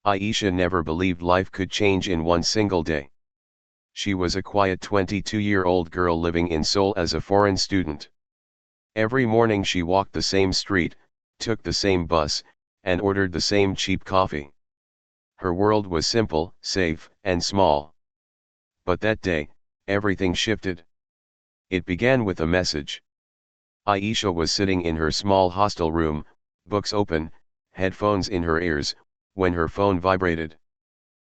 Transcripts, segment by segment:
Aisha never believed life could change in one single day. She was a quiet 22-year-old girl living in Seoul as a foreign student. Every morning she walked the same street, took the same bus, and ordered the same cheap coffee. Her world was simple, safe, and small. But that day, everything shifted. It began with a message. Aisha was sitting in her small hostel room, books open, headphones in her ears, when her phone vibrated.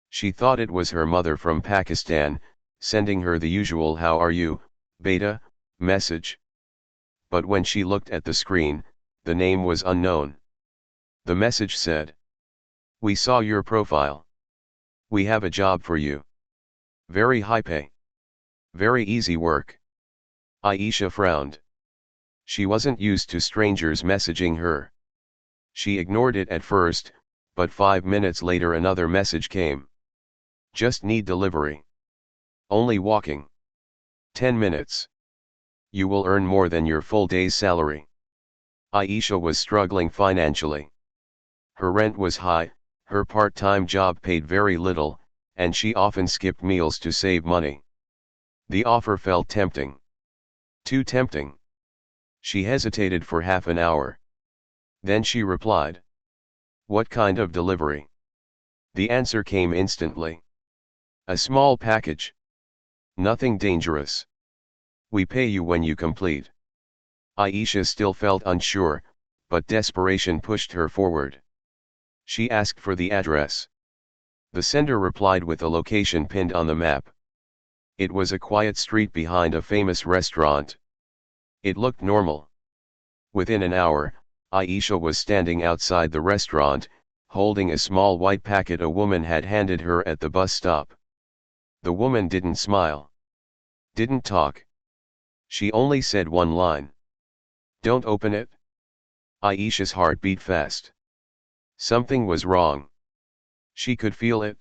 She thought it was her mother from Pakistan, sending her the usual "How are you, beta?" message. But when she looked at the screen, the name was unknown. The message said, "We saw your profile. We have a job for you. Very high pay. Very easy work." Aisha frowned. She wasn't used to strangers messaging her. She ignored it at first, but 5 minutes later another message came. "Just need delivery. Only walking. 10 minutes. You will earn more than your full day's salary." Aisha was struggling financially. Her rent was high, her part-time job paid very little, and she often skipped meals to save money. The offer felt tempting. Too tempting. She hesitated for half an hour. Then she replied, "What kind of delivery?" The answer came instantly. "A small package. Nothing dangerous. We pay you when you complete." Aisha still felt unsure, but desperation pushed her forward. She asked for the address. The sender replied with a location pinned on the map. It was a quiet street behind a famous restaurant. It looked normal. Within an hour, Aisha was standing outside the restaurant, holding a small white packet a woman had handed her at the bus stop. The woman didn't smile. Didn't talk. She only said one line. "Don't open it." Aisha's heart beat fast. Something was wrong. She could feel it.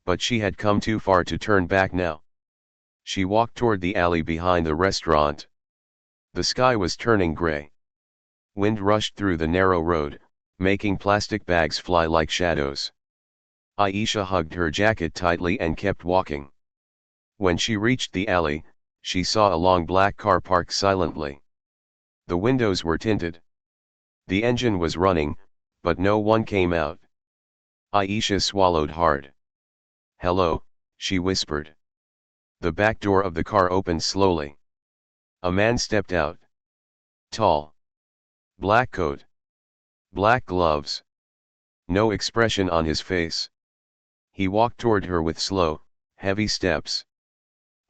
But she had come too far to turn back now. She walked toward the alley behind the restaurant. The sky was turning gray. Wind rushed through the narrow road, making plastic bags fly like shadows. Aisha hugged her jacket tightly and kept walking. When she reached the alley, she saw a long black car parked silently. The windows were tinted. The engine was running, but no one came out. Aisha swallowed hard. "Hello," she whispered. The back door of the car opened slowly. A man stepped out. Tall. Black coat. Black gloves. No expression on his face. He walked toward her with slow, heavy steps.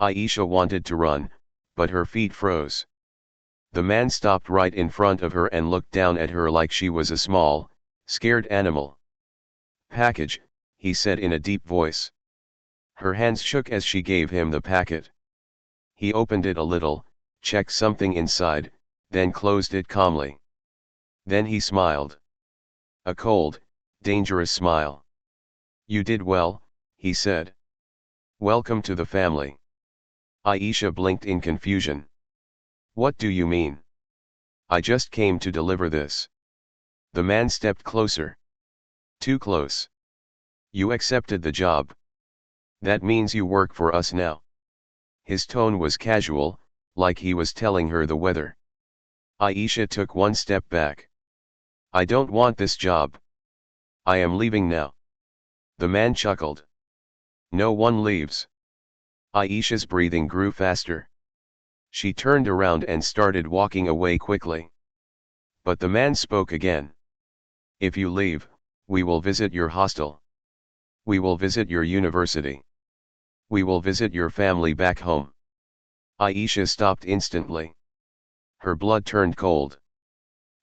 Aisha wanted to run, but her feet froze. The man stopped right in front of her and looked down at her like she was a small, scared animal. "Package," he said in a deep voice. Her hands shook as she gave him the packet. He opened it a little, checked something inside, then closed it calmly. Then he smiled. A cold, dangerous smile. "You did well," he said. "Welcome to the family." Aisha blinked in confusion. "What do you mean? I just came to deliver this." The man stepped closer. "Too close. You accepted the job. That means you work for us now." His tone was casual, like he was telling her the weather. Aisha took one step back. "I don't want this job. I am leaving now." The man chuckled. "No one leaves." Aisha's breathing grew faster. She turned around and started walking away quickly. But the man spoke again. "If you leave, we will visit your hostel. We will visit your university. We will visit your family back home." Aisha stopped instantly. Her blood turned cold.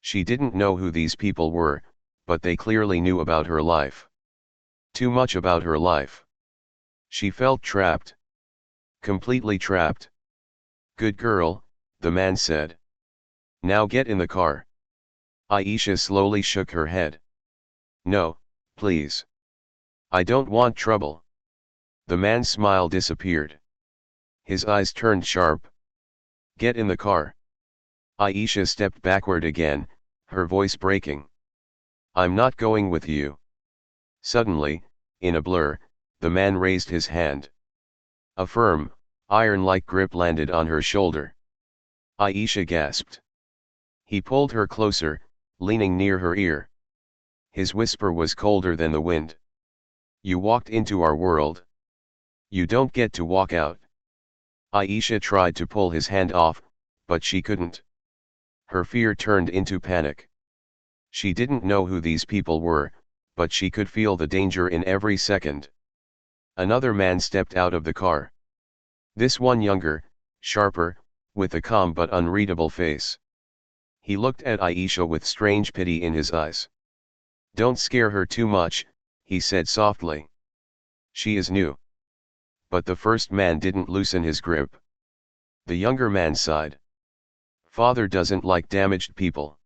She didn't know who these people were, but they clearly knew about her life. Too much about her life. She felt trapped. Completely trapped. "Good girl," the man said. "Now get in the car." Aisha slowly shook her head. "No, please. I don't want trouble." The man's smile disappeared. His eyes turned sharp. "Get in the car." Aisha stepped backward again, her voice breaking. "I'm not going with you." Suddenly, in a blur, the man raised his hand. A firm, iron-like grip landed on her shoulder. Aisha gasped. He pulled her closer, leaning near her ear. His whisper was colder than the wind. You walked into our world. You don't get to walk out. Aisha tried to pull his hand off, but she couldn't. Her fear turned into panic. She didn't know who these people were, but she could feel the danger in every second. Another man stepped out of the car. This one younger, sharper, with a calm but unreadable face. He looked at Aisha with strange pity in his eyes. Don't scare her too much, he said softly. She is new. But the first man didn't loosen his grip. The younger man sighed. Father doesn't like damaged people.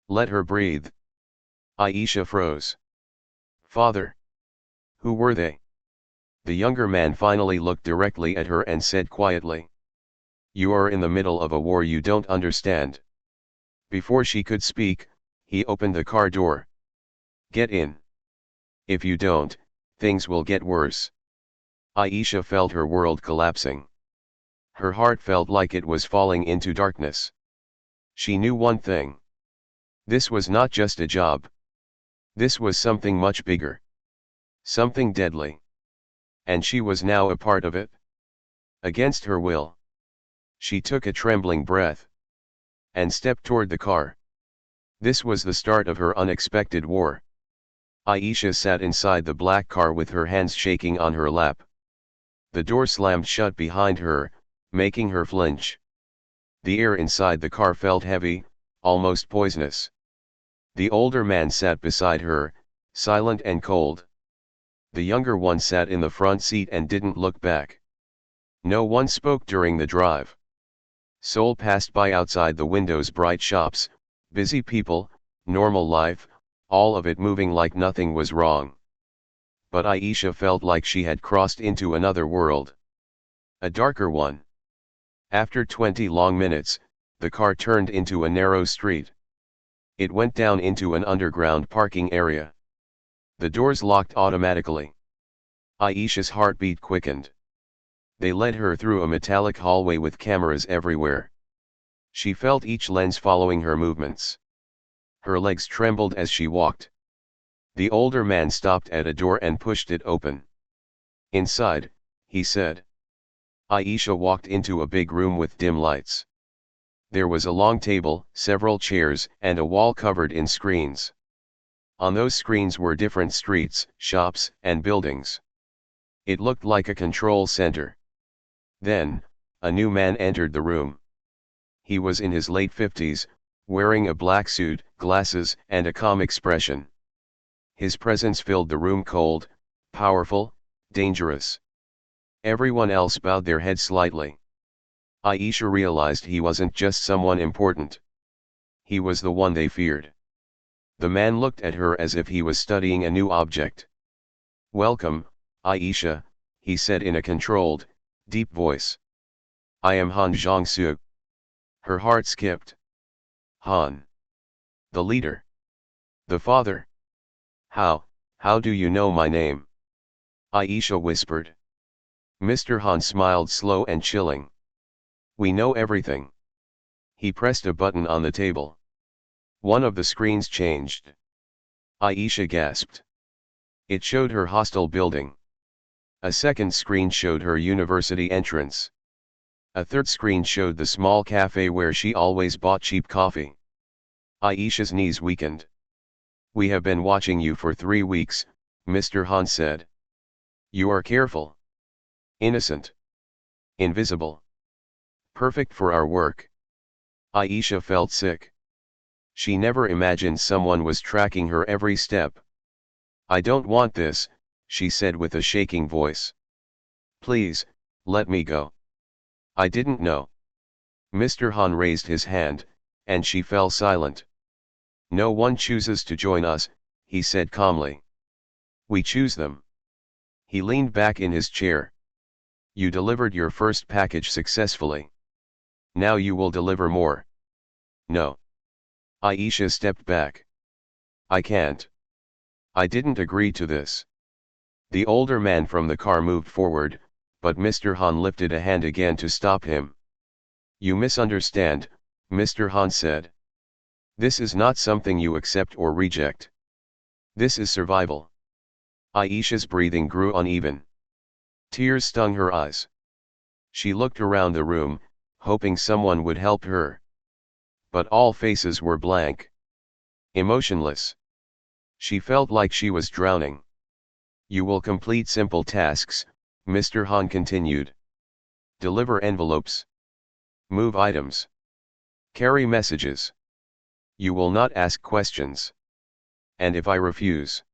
Let her breathe. Aisha froze. Father. Who were they? The younger man finally looked directly at her and said quietly. You are in the middle of a war you don't understand. Before she could speak, he opened the car door. Get in. If you don't, things will get worse. Aisha felt her world collapsing. Her heart felt like it was falling into darkness. She knew one thing. This was not just a job. This was something much bigger. Something deadly. And she was now a part of it. Against her will. She took a trembling breath. And stepped toward the car. This was the start of her unexpected war. Aisha sat inside the black car with her hands shaking on her lap. The door slammed shut behind her, making her flinch. The air inside the car felt heavy, almost poisonous. The older man sat beside her, silent and cold. The younger one sat in the front seat and didn't look back. No one spoke during the drive. Seoul passed by outside the windows, bright shops, busy people, normal life, all of it moving like nothing was wrong. But Aisha felt like she had crossed into another world. A darker one. After 20 long minutes, the car turned into a narrow street. It went down into an underground parking area. The doors locked automatically. Aisha's heartbeat quickened. They led her through a metallic hallway with cameras everywhere. She felt each lens following her movements. Her legs trembled as she walked. The older man stopped at a door and pushed it open. Inside, he said. Aisha walked into a big room with dim lights. There was a long table, several chairs, and a wall covered in screens. On those screens were different streets, shops, and buildings. It looked like a control center. Then, a new man entered the room. He was in his late 50s, wearing a black suit, glasses, and a calm expression. His presence filled the room, cold, powerful, dangerous. Everyone else bowed their heads slightly. Aisha realized he wasn't just someone important. He was the one they feared. The man looked at her as if he was studying a new object. Welcome, Aisha, he said in a controlled, deep voice. I am Han Jong-soo. Her heart skipped. Han. The leader. The father. How do you know my name? Aisha whispered. Mr. Han smiled, slow and chilling. We know everything. He pressed a button on the table. One of the screens changed. Aisha gasped. It showed her hostel building. A second screen showed her university entrance. A third screen showed the small cafe where she always bought cheap coffee. Aisha's knees weakened. We have been watching you for 3 weeks, Mr. Han said. You are careful. Innocent. Invisible. Perfect for our work. Aisha felt sick. She never imagined someone was tracking her every step. I don't want this, she said with a shaking voice. Please, let me go. I didn't know. Mr. Han raised his hand, and she fell silent. No one chooses to join us, he said calmly. We choose them. He leaned back in his chair. You delivered your first package successfully. Now you will deliver more. No. Aisha stepped back. I can't. I didn't agree to this. The older man from the car moved forward, but Mr. Han lifted a hand again to stop him. You misunderstand, Mr. Han said. This is not something you accept or reject. This is survival. Aisha's breathing grew uneven. Tears stung her eyes. She looked around the room, hoping someone would help her. But all faces were blank. Emotionless. She felt like she was drowning. You will complete simple tasks, Mr. Han continued. Deliver envelopes. Move items. Carry messages. You will not ask questions. And if I refuse?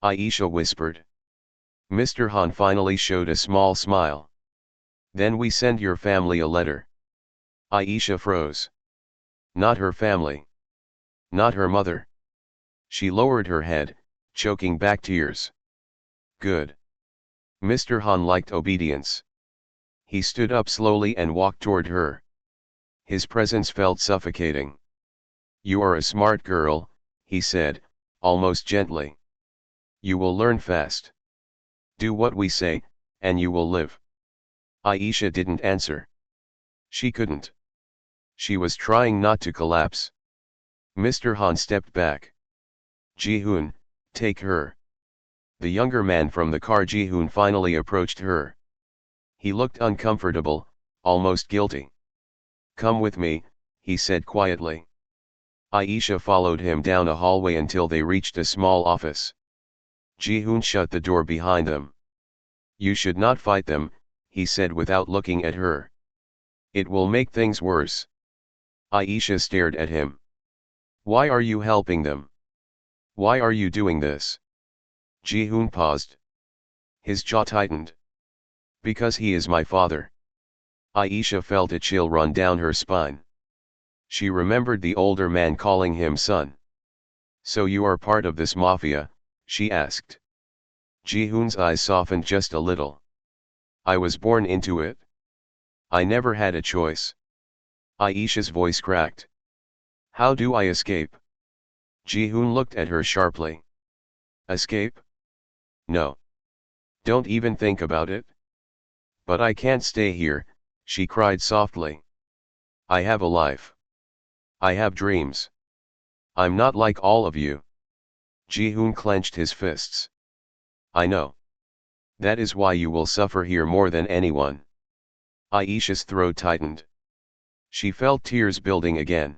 Aisha whispered. Mr. Han finally showed a small smile. Then we send your family a letter. Aisha froze. Not her family. Not her mother. She lowered her head, choking back tears. Good. Mr. Han liked obedience. He stood up slowly and walked toward her. His presence felt suffocating. You are a smart girl, he said, almost gently. You will learn fast. Do what we say, and you will live. Aisha didn't answer. She couldn't. She was trying not to collapse. Mr. Han stepped back. Ji-hoon, take her. The younger man from the car Ji-hoon finally approached her. He looked uncomfortable, almost guilty. Come with me, he said quietly. Aisha followed him down a hallway until they reached a small office. Ji-hoon shut the door behind them. You should not fight them, he said without looking at her. It will make things worse. Aisha stared at him. Why are you helping them? Why are you doing this? Ji-hoon paused. His jaw tightened. Because he is my father. Aisha felt a chill run down her spine. She remembered the older man calling him son. So you are part of this mafia, she asked. Ji-hoon's eyes softened just a little. I was born into it. I never had a choice. Aisha's voice cracked. How do I escape? Ji-hoon looked at her sharply. Escape? No. Don't even think about it. But I can't stay here, she cried softly. I have a life. I have dreams. I'm not like all of you. Ji-hoon clenched his fists. I know. That is why you will suffer here more than anyone. Aisha's throat tightened. She felt tears building again.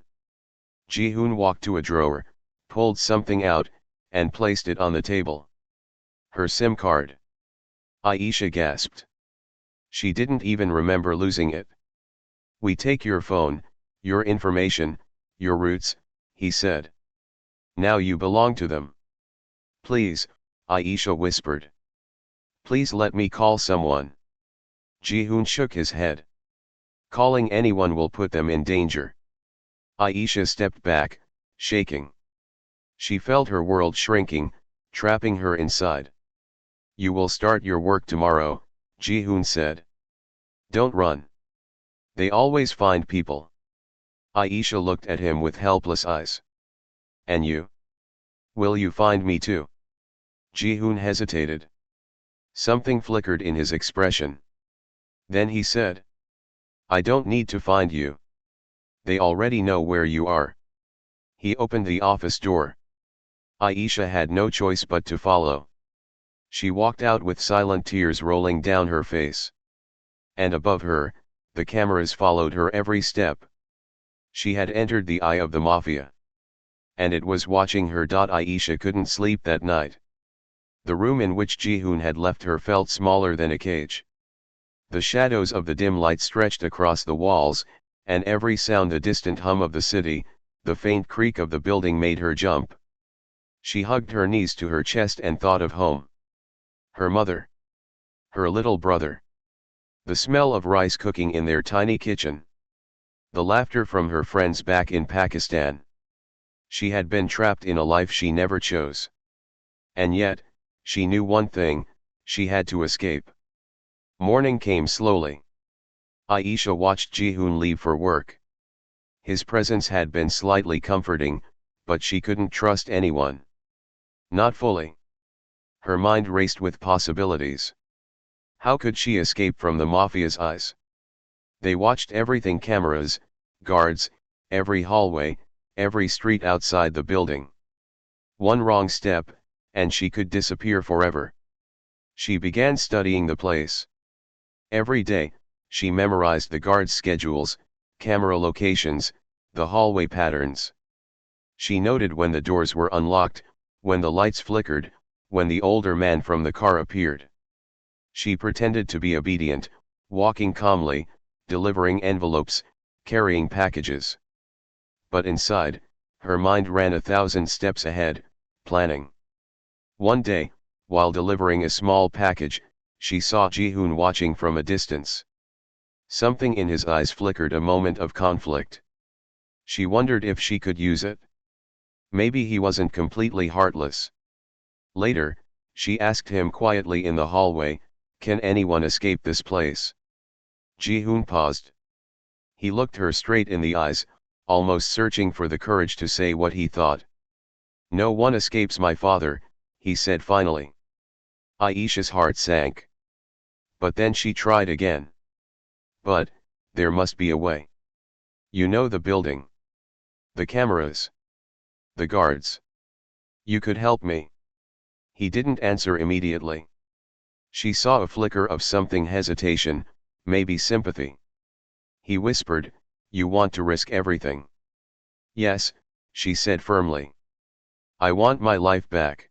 Ji-hoon walked to a drawer, pulled something out, and placed it on the table. Her SIM card. Aisha gasped. She didn't even remember losing it. We take your phone, your information, your roots, he said. Now you belong to them. Please, Aisha whispered. Please let me call someone. Ji-hoon shook his head. Calling anyone will put them in danger. Aisha stepped back, shaking. She felt her world shrinking, trapping her inside. You will start your work tomorrow, Ji-hoon said. Don't run. They always find people. Aisha looked at him with helpless eyes. And you? Will you find me too? Ji-hoon hesitated. Something flickered in his expression. Then he said. I don't need to find you. They already know where you are. He opened the office door. Aisha had no choice but to follow. She walked out with silent tears rolling down her face. And above her, the cameras followed her every step. She had entered the eye of the mafia. And it was watching her. Aisha couldn't sleep that night. The room in which Ji-hoon had left her felt smaller than a cage. The shadows of the dim light stretched across the walls, and every sound, the distant hum of the city, the faint creak of the building made her jump. She hugged her knees to her chest and thought of home. Her mother. Her little brother. The smell of rice cooking in their tiny kitchen. The laughter from her friends back in Pakistan. She had been trapped in a life she never chose. And yet, she knew one thing, she had to escape. Morning came slowly. Aisha watched Ji-hoon leave for work. His presence had been slightly comforting, but she couldn't trust anyone. Not fully. Her mind raced with possibilities. How could she escape from the Mafia's eyes? They watched everything: cameras, guards, every hallway, every street outside the building. One wrong step, and she could disappear forever. She began studying the place. Every day, she memorized the guards' schedules, camera locations, the hallway patterns. She noted when the doors were unlocked, when the lights flickered, when the older man from the car appeared. She pretended to be obedient, walking calmly, delivering envelopes, carrying packages. But inside, her mind ran 1,000 steps ahead, planning. One day, while delivering a small package, she saw Ji-hoon watching from a distance. Something in his eyes flickered a moment of conflict. She wondered if she could use it. Maybe he wasn't completely heartless. Later, she asked him quietly in the hallway, "Can anyone escape this place?" Ji-hoon paused. He looked her straight in the eyes, almost searching for the courage to say what he thought. "No one escapes my father," he said finally. Aisha's heart sank. But then she tried again. "But, there must be a way. You know the building. The cameras. The guards. You could help me." He didn't answer immediately. She saw a flicker of something: hesitation, maybe sympathy. He whispered, "You want to risk everything?" "Yes," she said firmly. "I want my life back."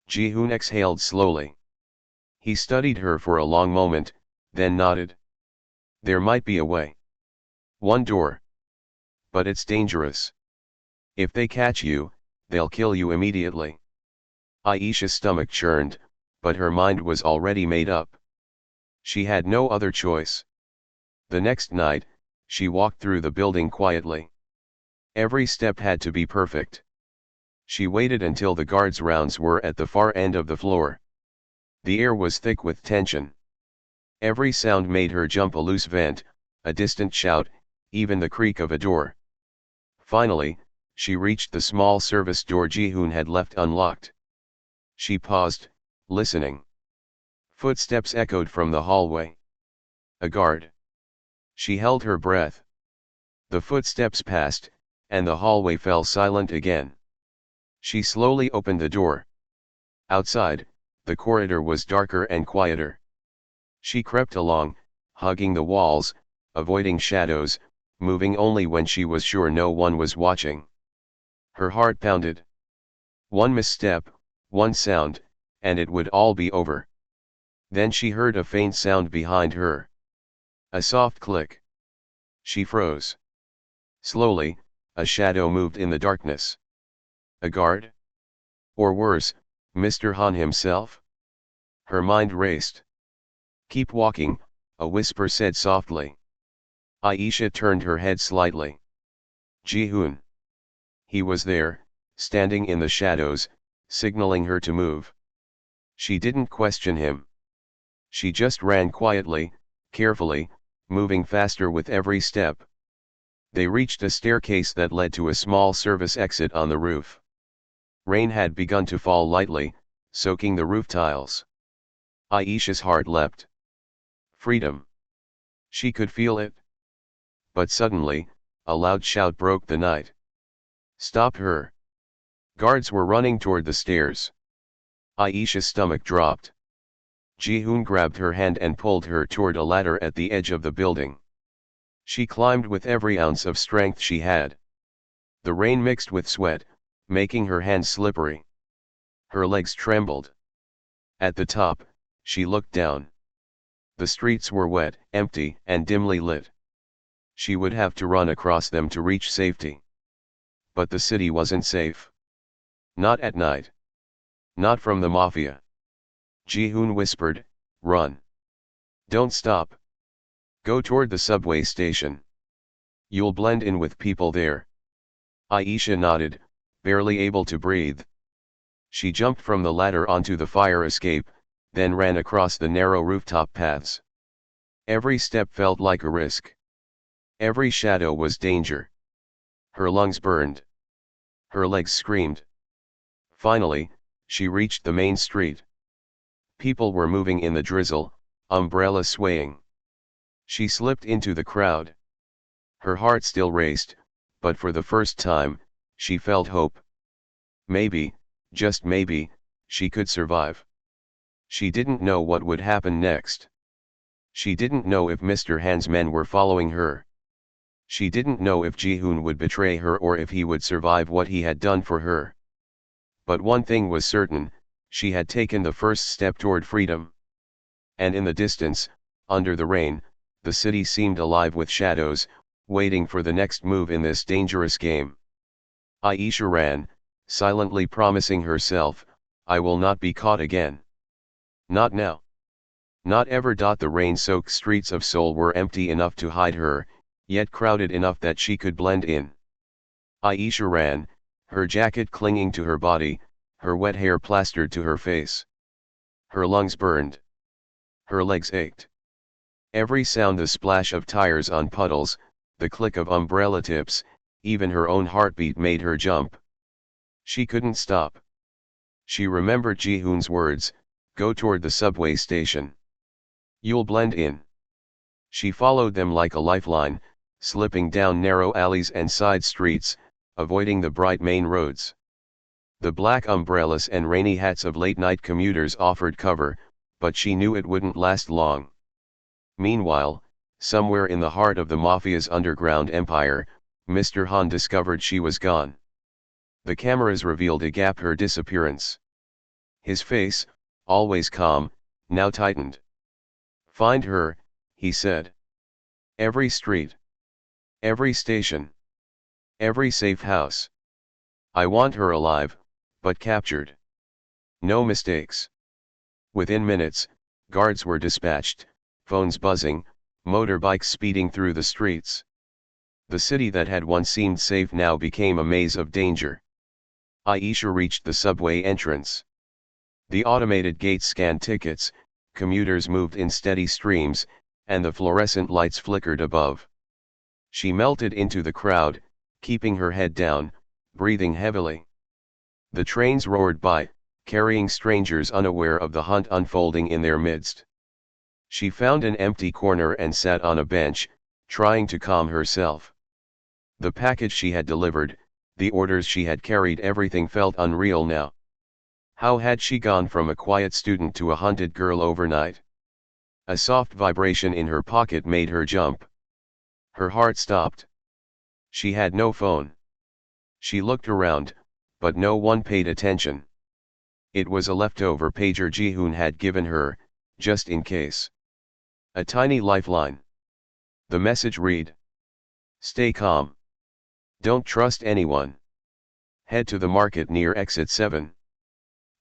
Ji-hoon exhaled slowly. He studied her for a long moment, then nodded. "There might be a way. One door. But it's dangerous. If they catch you, they'll kill you immediately." Aisha's stomach churned, but her mind was already made up. She had no other choice. The next night, she walked through the building quietly. Every step had to be perfect. She waited until the guards' rounds were at the far end of the floor. The air was thick with tension. Every sound made her jump: a loose vent, a distant shout, even the creak of a door. Finally, she reached the small service door Ji-hoon had left unlocked. She paused, listening. Footsteps echoed from the hallway. A guard. She held her breath. The footsteps passed, and the hallway fell silent again. She slowly opened the door. Outside, the corridor was darker and quieter. She crept along, hugging the walls, avoiding shadows, moving only when she was sure no one was watching. Her heart pounded. One misstep, one sound, and it would all be over. Then she heard a faint sound behind her. A soft click. She froze. Slowly, a shadow moved in the darkness. A guard? Or worse, Mr. Han himself? Her mind raced. "Keep walking," a whisper said softly. Aisha turned her head slightly. Ji-hoon. He was there, standing in the shadows, signaling her to move. She didn't question him. She just ran quietly, carefully, moving faster with every step. They reached a staircase that led to a small service exit on the roof. Rain had begun to fall lightly, soaking the roof tiles. Aisha's heart leapt. Freedom. She could feel it. But suddenly, a loud shout broke the night. "Stop her!" Guards were running toward the stairs. Aisha's stomach dropped. Ji-hoon grabbed her hand and pulled her toward a ladder at the edge of the building. She climbed with every ounce of strength she had. The rain mixed with sweat, making her hands slippery. Her legs trembled. At the top, she looked down. The streets were wet, empty, and dimly lit. She would have to run across them to reach safety. But the city wasn't safe. Not at night. Not from the Mafia. Ji-hoon whispered, "Run. Don't stop. Go toward the subway station. You'll blend in with people there." Aisha nodded, barely able to breathe. She jumped from the ladder onto the fire escape, then ran across the narrow rooftop paths. Every step felt like a risk. Every shadow was danger. Her lungs burned. Her legs screamed. Finally, She reached the main street. People were moving in the drizzle, umbrellas swaying. She slipped into the crowd. Her heart still raced, but for the first time, she felt hope. Maybe, just maybe, she could survive. She didn't know what would happen next. She didn't know if Mr. Han's men were following her. She didn't know if Ji-hoon would betray her or if he would survive what he had done for her. But one thing was certain, she had taken the first step toward freedom. And in the distance, under the rain, the city seemed alive with shadows, waiting for the next move in this dangerous game. Aisha ran, silently promising herself, I will not be caught again. Not now. Not ever. The rain-soaked streets of Seoul were empty enough to hide her, yet crowded enough that she could blend in. Aisha ran, her jacket clinging to her body, her wet hair plastered to her face. Her lungs burned. Her legs ached. Every sound, the splash of tires on puddles, the click of umbrella tips, even her own heartbeat made her jump. She couldn't stop. She remembered Ji-hoon's words, go toward the subway station. You'll blend in. She followed them like a lifeline, slipping down narrow alleys and side streets, avoiding the bright main roads. The black umbrellas and rainy hats of late-night commuters offered cover, but she knew it wouldn't last long. Meanwhile, somewhere in the heart of the Mafia's underground empire, Mr. Han discovered she was gone. The cameras revealed a gap, her disappearance. His face, always calm, now tightened. Find her, he said. Every street. Every station. Every safe house. I want her alive, but captured. No mistakes. Within minutes, guards were dispatched, phones buzzing, motorbikes speeding through the streets. The city that had once seemed safe now became a maze of danger. Aisha reached the subway entrance. The automated gates scanned tickets, commuters moved in steady streams, and the fluorescent lights flickered above. She melted into the crowd, keeping her head down, breathing heavily. The trains roared by, carrying strangers unaware of the hunt unfolding in their midst. She found an empty corner and sat on a bench, trying to calm herself. The package she had delivered, the orders she had carried, everything felt unreal now. How had she gone from a quiet student to a hunted girl overnight? A soft vibration in her pocket made her jump. Her heart stopped. She had no phone. She looked around, but no one paid attention. It was a leftover pager Ji-hoon had given her, just in case. A tiny lifeline. The message read: Stay calm. Don't trust anyone. Head to the market near exit 7.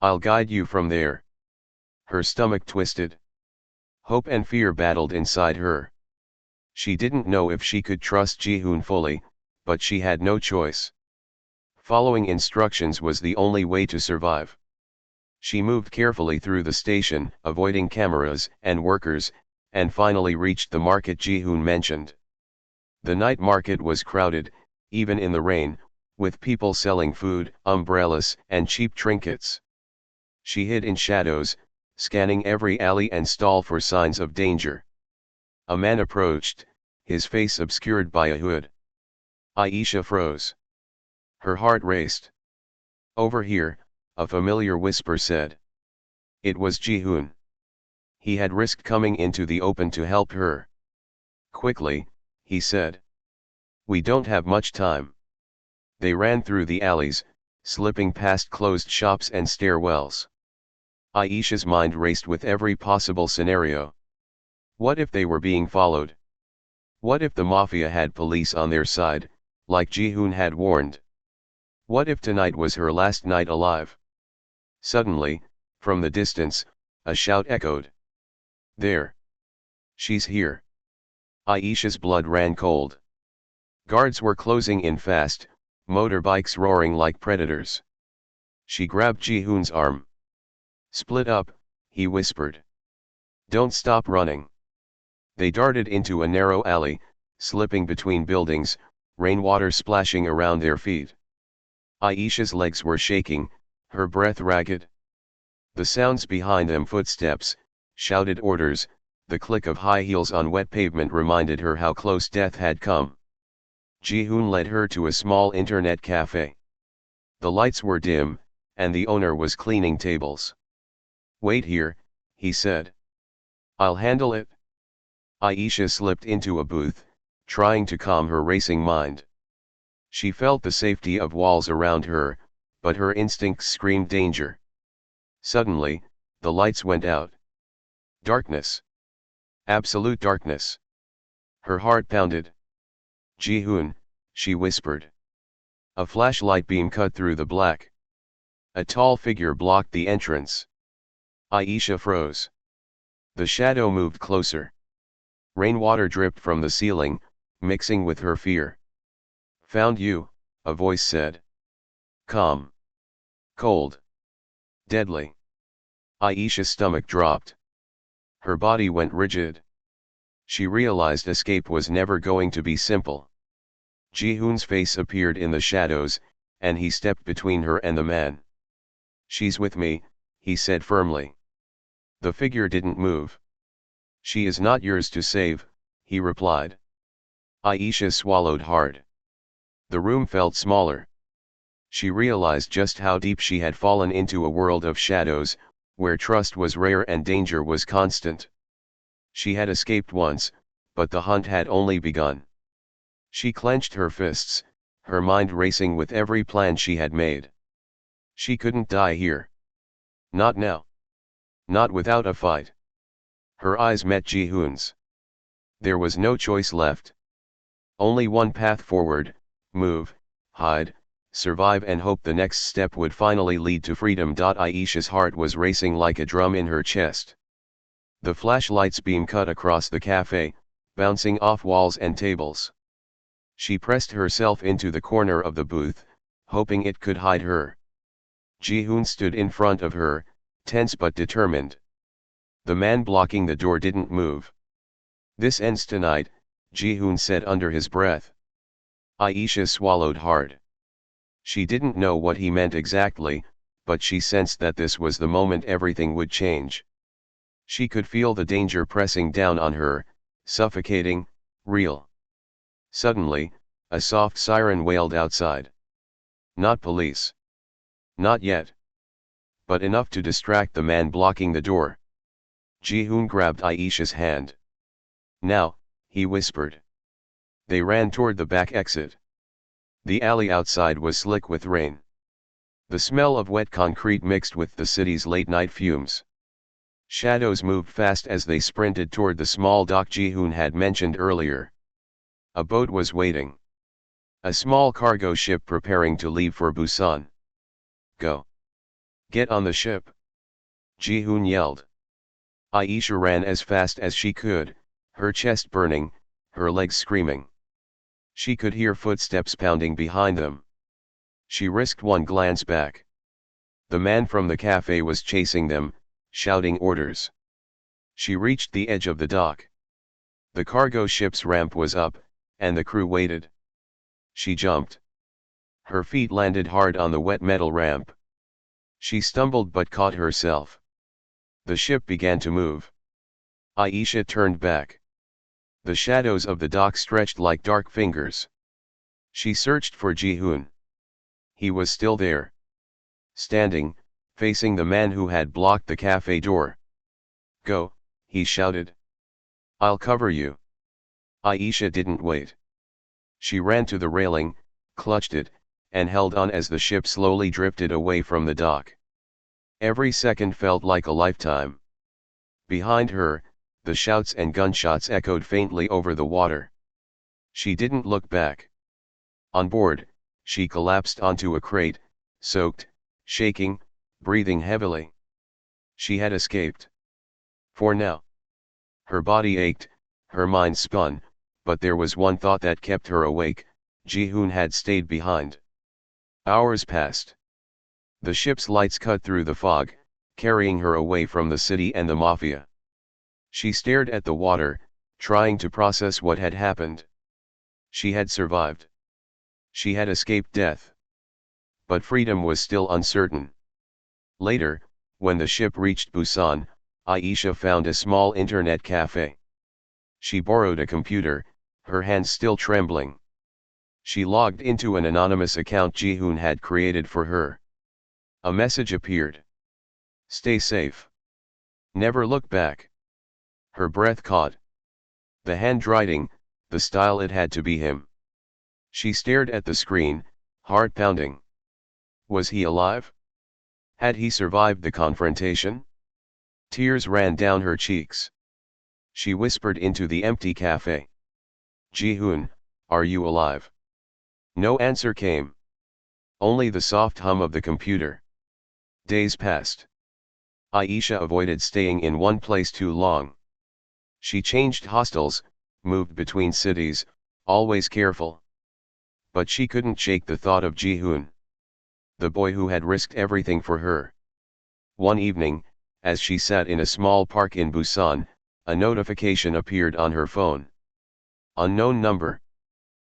I'll guide you from there. Her stomach twisted. Hope and fear battled inside her. She didn't know if she could trust Ji-hoon fully, but she had no choice. Following instructions was the only way to survive. She moved carefully through the station, avoiding cameras and workers, and finally reached the market Ji-hoon mentioned. The night market was crowded, even in the rain, with people selling food, umbrellas, and cheap trinkets. She hid in shadows, scanning every alley and stall for signs of danger. A man approached, his face obscured by a hood. Aisha froze. Her heart raced. Over here, a familiar whisper said. It was Ji-hoon. He had risked coming into the open to help her. Quickly, he said. We don't have much time. They ran through the alleys, slipping past closed shops and stairwells. Aisha's mind raced with every possible scenario. What if they were being followed? What if the Mafia had police on their side, like Ji-hoon had warned? What if tonight was her last night alive? Suddenly, from the distance, a shout echoed. There! She's here! Aisha's blood ran cold. Guards were closing in fast, motorbikes roaring like predators. She grabbed Ji-hoon's arm. Split up, he whispered. Don't stop running. They darted into a narrow alley, slipping between buildings, rainwater splashing around their feet. Aisha's legs were shaking, her breath ragged. The sounds behind them, footsteps, shouted orders, the click of high heels on wet pavement reminded her how close death had come. Ji-hoon led her to a small internet cafe. The lights were dim, and the owner was cleaning tables. "Wait here," he said. "I'll handle it." Aisha slipped into a booth, trying to calm her racing mind. She felt the safety of walls around her, but her instincts screamed danger. Suddenly, the lights went out. Darkness. Absolute darkness. Her heart pounded. "Ji-hoon," she whispered. A flashlight beam cut through the black. A tall figure blocked the entrance. Aisha froze. The shadow moved closer. Rainwater dripped from the ceiling, mixing with her fear. "Found you," a voice said. Calm. Cold. Deadly. Aisha's stomach dropped. Her body went rigid. She realized escape was never going to be simple. Ji-hoon's face appeared in the shadows, and he stepped between her and the man. "She's with me," he said firmly. The figure didn't move. "She is not yours to save," he replied. Aisha swallowed hard. The room felt smaller. She realized just how deep she had fallen into a world of shadows, where trust was rare and danger was constant. She had escaped once, but the hunt had only begun. She clenched her fists, her mind racing with every plan she had made. She couldn't die here. Not now. Not without a fight. Her eyes met Ji-hoon's. There was no choice left. Only one path forward: move, hide, survive, and hope the next step would finally lead to freedom. Aisha's heart was racing like a drum in her chest. The flashlight's beam cut across the cafe, bouncing off walls and tables. She pressed herself into the corner of the booth, hoping it could hide her. Ji-hoon stood in front of her, tense but determined. The man blocking the door didn't move. "This ends tonight," Ji-hoon said under his breath. Aisha swallowed hard. She didn't know what he meant exactly, but she sensed that this was the moment everything would change. She could feel the danger pressing down on her, suffocating, real. Suddenly, a soft siren wailed outside. Not police. Not yet. But enough to distract the man blocking the door. Ji-hoon grabbed Aisha's hand. "Now," he whispered. They ran toward the back exit. The alley outside was slick with rain. The smell of wet concrete mixed with the city's late-night fumes. Shadows moved fast as they sprinted toward the small dock Ji-hoon had mentioned earlier. A boat was waiting. A small cargo ship preparing to leave for Busan. "Go. Get on the ship," Ji-hoon yelled. Aisha ran as fast as she could, her chest burning, her legs screaming. She could hear footsteps pounding behind them. She risked one glance back. The man from the cafe was chasing them, shouting orders. She reached the edge of the dock. The cargo ship's ramp was up, and the crew waited. She jumped. Her feet landed hard on the wet metal ramp. She stumbled but caught herself. The ship began to move. Aisha turned back. The shadows of the dock stretched like dark fingers. She searched for Ji-hoon. He was still there. Standing, facing the man who had blocked the cafe door. "Go," he shouted. "I'll cover you." Aisha didn't wait. She ran to the railing, clutched it, and held on as the ship slowly drifted away from the dock. Every second felt like a lifetime. Behind her, the shouts and gunshots echoed faintly over the water. She didn't look back. On board, she collapsed onto a crate, soaked, shaking, breathing heavily. She had escaped. For now. Her body ached, her mind spun, but there was one thought that kept her awake: Ji-hoon had stayed behind. Hours passed. The ship's lights cut through the fog, carrying her away from the city and the Mafia. She stared at the water, trying to process what had happened. She had survived. She had escaped death. But freedom was still uncertain. Later, When the ship reached Busan, Aisha found a small internet cafe. She borrowed a computer, her hands still trembling. She logged into an anonymous account Ji-hoon had created for her. A message appeared. "Stay safe. Never look back." Her breath caught. The handwriting, the style, it had to be him. She stared at the screen, heart pounding. Was he alive? Had he survived the confrontation? Tears ran down her cheeks. She whispered into the empty cafe. "Ji-hoon, are you alive?" No answer came. Only the soft hum of the computer. Days passed. Aisha avoided staying in one place too long. She changed hostels, moved between cities, always careful. But she couldn't shake the thought of Ji-hoon, the boy who had risked everything for her. One evening, as she sat in a small park in Busan, a notification appeared on her phone. Unknown number.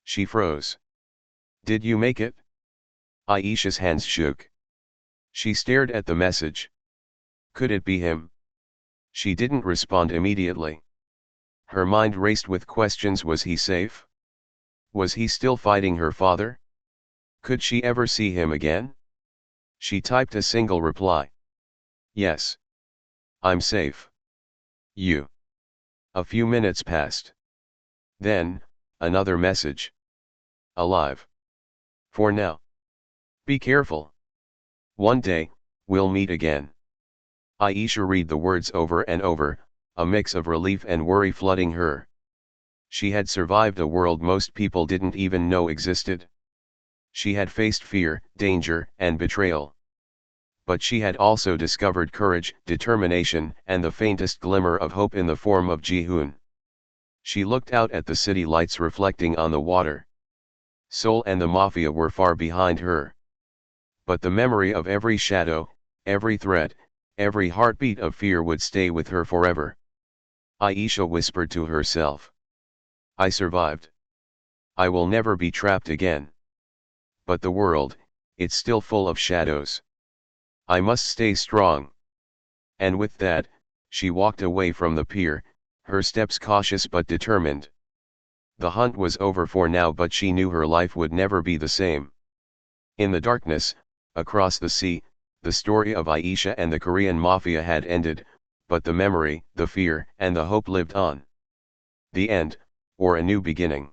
She froze. "Did you make it?" Aisha's hands shook. She stared at the message. Could it be him? She didn't respond immediately. Her mind raced with questions. Was he safe? Was he still fighting her father? Could she ever see him again? She typed a single reply. "Yes. I'm safe. You." A few minutes passed. Then, another message. "Alive. For now. Be careful. One day, we'll meet again." Aisha read the words over and over, a mix of relief and worry flooding her. She had survived a world most people didn't even know existed. She had faced fear, danger, and betrayal. But she had also discovered courage, determination, and the faintest glimmer of hope in the form of Ji-hoon. She looked out at the city lights reflecting on the water. Seoul and the Mafia were far behind her. But the memory of every shadow, every threat, every heartbeat of fear would stay with her forever. Aisha whispered to herself. "I survived. I will never be trapped again. But the world, it's still full of shadows. I must stay strong." And with that, she walked away from the pier, her steps cautious but determined. The hunt was over for now, but she knew her life would never be the same. In the darkness, across the sea, the story of Aisha and the Korean Mafia had ended, but the memory, the fear, and the hope lived on. The end, or a new beginning.